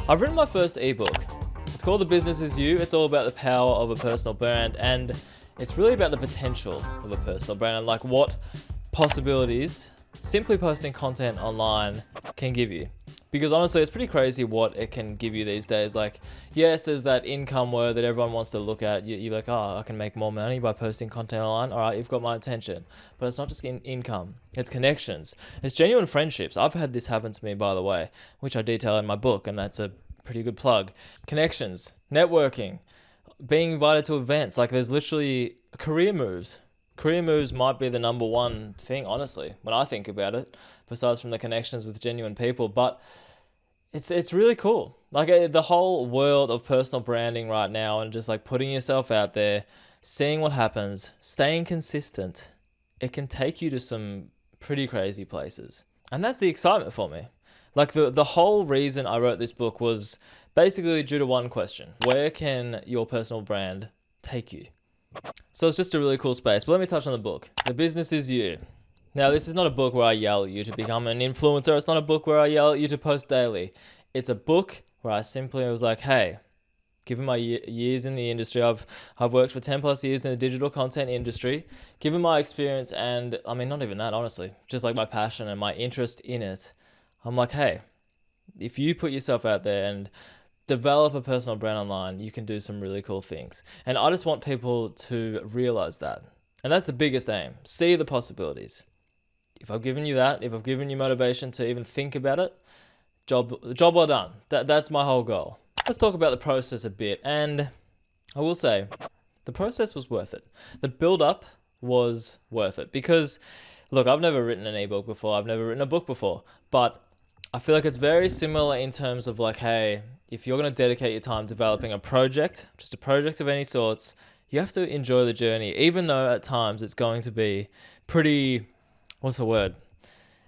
I've written my first ebook. It's called The Business Is You. It's all about the power of a personal brand, and it's really about the potential of a personal brand and like what possibilities simply posting content online can give you. Because honestly, it's pretty crazy what it can give you these days. Like, yes, there's that income word that everyone wants to look at. You're like, oh, I can make more money by posting content online. All right, you've got my attention. But it's not just income. It's connections. It's genuine friendships. I've had this happen to me, by the way, which I detail in my book, and that's a pretty good plug. Connections, networking, being invited to events. Like, there's literally career moves. Career moves might be the number one thing, honestly, when I think about it, besides from the connections with genuine people. But it's really cool. Like, the whole world of personal branding right now and just like putting yourself out there, seeing what happens, staying consistent, it can take you to some pretty crazy places. And that's the excitement for me. Like, the whole reason I wrote this book was basically due to one question. Where can your personal brand take you? So it's just a really cool space. But let me touch on the book. The Business Is You. Now, this is not a book where I yell at you to become an influencer. It's not a book where I yell at you to post daily. It's a book where I simply was like, hey, given my years in the industry, I've worked for 10 plus years in the digital content industry. Given my experience and, I mean, not even that, honestly, just like my passion and my interest in it, I'm like, hey, if you put yourself out there and develop a personal brand online, you can do some really cool things. And I just want people to realize that. And that's the biggest aim. See the possibilities. If I've given you that, if I've given you motivation to even think about it, job well done. That's my whole goal. Let's talk about the process a bit. And I will say, the process was worth it. The build-up was worth it. Because, look, I've never written an ebook before. I've never written a book before. But I feel like it's very similar in terms of like, hey, if you're going to dedicate your time developing a project, just a project of any sorts, you have to enjoy the journey, even though at times it's going to be pretty, what's the word?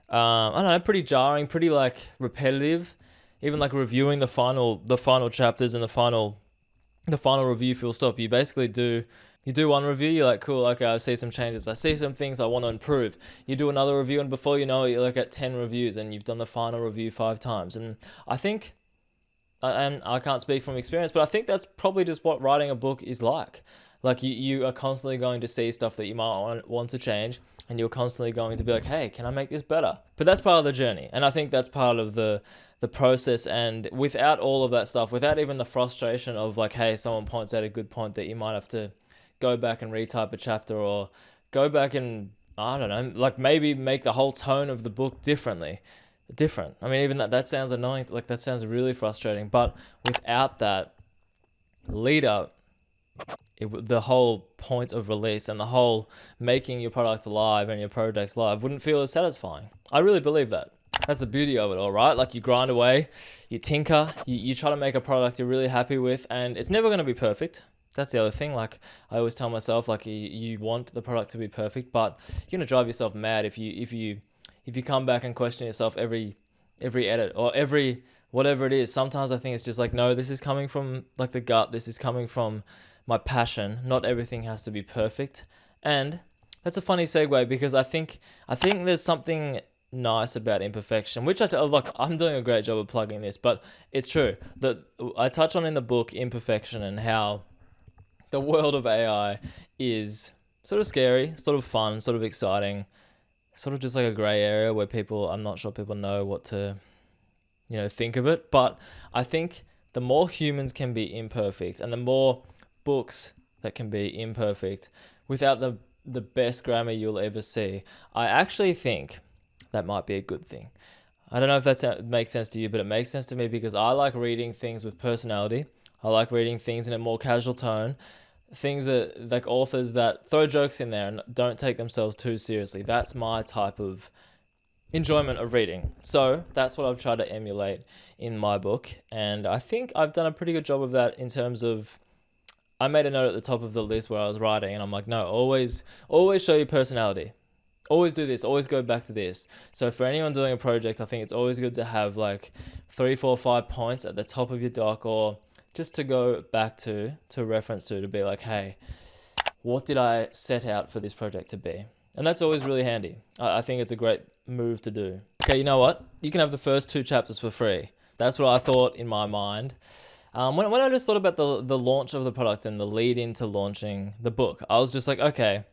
I don't know, pretty jarring, pretty like repetitive. Even like reviewing the final chapters and the final review full stop. You basically do one review, you're like, cool, okay, I see some changes. I see some things I want to improve. You do another review, and before you know it, you're like at 10 reviews and you've done the final review 5 times. And I think, and I can't speak from experience, but I think that's probably just what writing a book is like. Like, you are constantly going to see stuff that you might want to change, and you're constantly going to be like, hey, can I make this better? But that's part of the journey. And I think that's part of the process. And without all of that stuff, without even the frustration of like, hey, someone points out a good point that you might have to go back and retype a chapter, or go back and, I don't know, like maybe make the whole tone of the book different. I mean, even that sounds annoying. Like, that sounds really frustrating. But without that lead up, the whole point of release and the whole making your product live and your projects live wouldn't feel as satisfying. I really believe that. That's the beauty of it all, right? Like, you grind away, you tinker, you try to make a product you're really happy with, and it's never going to be perfect. That's the other thing. Like, I always tell myself, like, you want the product to be perfect, but you're going to drive yourself mad if you come back and question yourself every edit or every whatever it is. Sometimes I think it's just like, no, this is coming from like the gut. This is coming from my passion. Not everything has to be perfect. And that's a funny segue, because I think there's something nice about imperfection, which look, I'm doing a great job of plugging this, but it's true that I touch on in the book, imperfection, and how the world of AI is sort of scary, sort of fun, sort of exciting, sort of just like a gray area where I'm not sure people know what to, think of it. But I think the more humans can be imperfect, and the more books that can be imperfect without the best grammar you'll ever see, I actually think that might be a good thing. I don't know if that makes sense to you, but it makes sense to me, because I like reading things with personality. I like reading things in a more casual tone. Things that, like, authors that throw jokes in there and don't take themselves too seriously. That's my type of enjoyment of reading. So that's what I've tried to emulate in my book. And I think I've done a pretty good job of that, in terms of, I made a note at the top of the list where I was writing, and I'm like, no, always show your personality. Always do this. Always go back to this. So for anyone doing a project, I think it's always good to have like 3, 4, 5 points at the top of your doc, or just to go back to reference to be like, hey, what did I set out for this project to be? And that's always really handy. I think it's a great move to do. Okay, you know what? You can have the first 2 chapters for free. That's what I thought in my mind. When I just thought about the launch of the product and the lead into launching the book, I was just like, okay,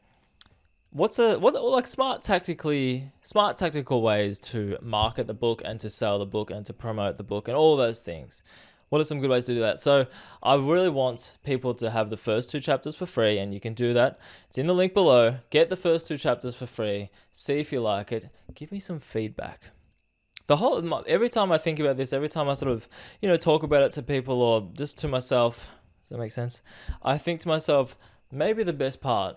what like smart tactical ways to market the book and to sell the book and to promote the book and all those things. What are some good ways to do that? So I really want people to have the first 2 chapters for free, and you can do that. It's in the link below. Get the first 2 chapters for free. See if you like it. Give me some feedback. Every time I think about this, every time I sort of, talk about it to people or just to myself, does that make sense? I think to myself, maybe the best part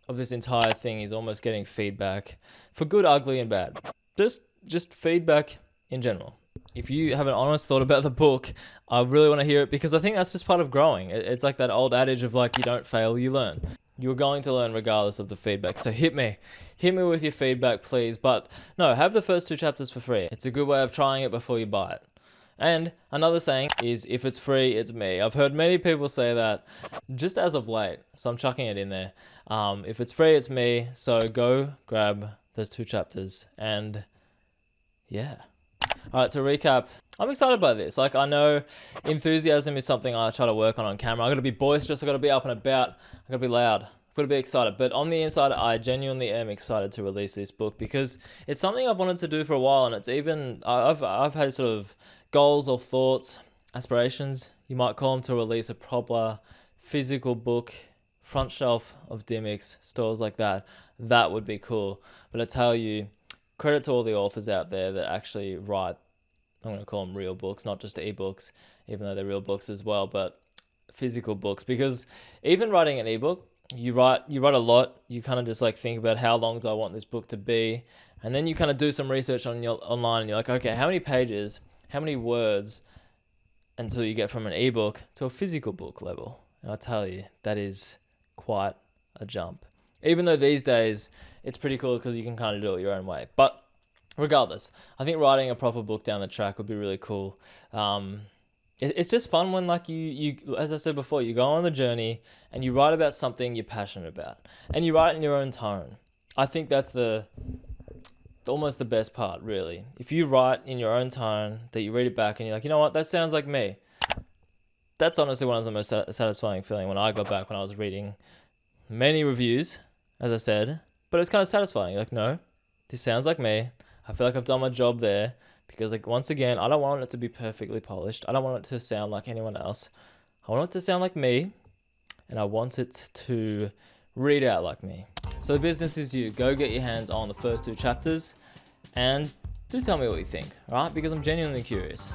of this entire thing is almost getting feedback for good, ugly, and bad. Just feedback in general. If you have an honest thought about the book, I really want to hear it, because I think that's just part of growing. It's like that old adage of like, you don't fail, you learn. You're going to learn regardless of the feedback. So hit me with your feedback, please. But no, have the first 2 chapters for free. It's a good way of trying it before you buy it. And another saying is, if it's free, it's me. I've heard many people say that just as of late, so I'm chucking it in there. If it's free, it's me. So go grab those 2 chapters, and yeah. All right, to recap, I'm excited by this. Like, I know enthusiasm is something I try to work on camera. I got to be boisterous. I got to be up and about. I got to be loud. I've got to be excited. But on the inside, I genuinely am excited to release this book, because it's something I've wanted to do for a while, and it's even I've had sort of goals or thoughts, aspirations, you might call them, to release a proper physical book, front shelf of Dimmicks, stores like that. That would be cool. But I tell you, credit to all the authors out there that actually write, I'm going to call them real books, not just ebooks, even though they're real books as well, but physical books. Because even writing an ebook, you write a lot. You kind of just like think about, how long do I want this book to be? And then you kind of do some research online, and you're like, okay, how many pages, how many words until you get from an ebook to a physical book level? And I tell you, that is quite a jump. Even though these days it's pretty cool because you can kind of do it your own way. But regardless, I think writing a proper book down the track would be really cool. It's just fun when, like, you, as I said before, you go on the journey and you write about something you're passionate about, and you write in your own tone. I think that's almost the best part, really. If you write in your own tone, that you read it back and you're like, you know what, that sounds like me. That's honestly one of the most satisfying feeling when I got back, when I was reading many reviews, as I said, but it's kind of satisfying. You're like, no, this sounds like me. I feel like I've done my job there, because, like, once again, I don't want it to be perfectly polished. I don't want it to sound like anyone else. I want it to sound like me, and I want it to read out like me. So the business is you. Go get your hands on the first 2 chapters, and do tell me what you think, right? Because I'm genuinely curious.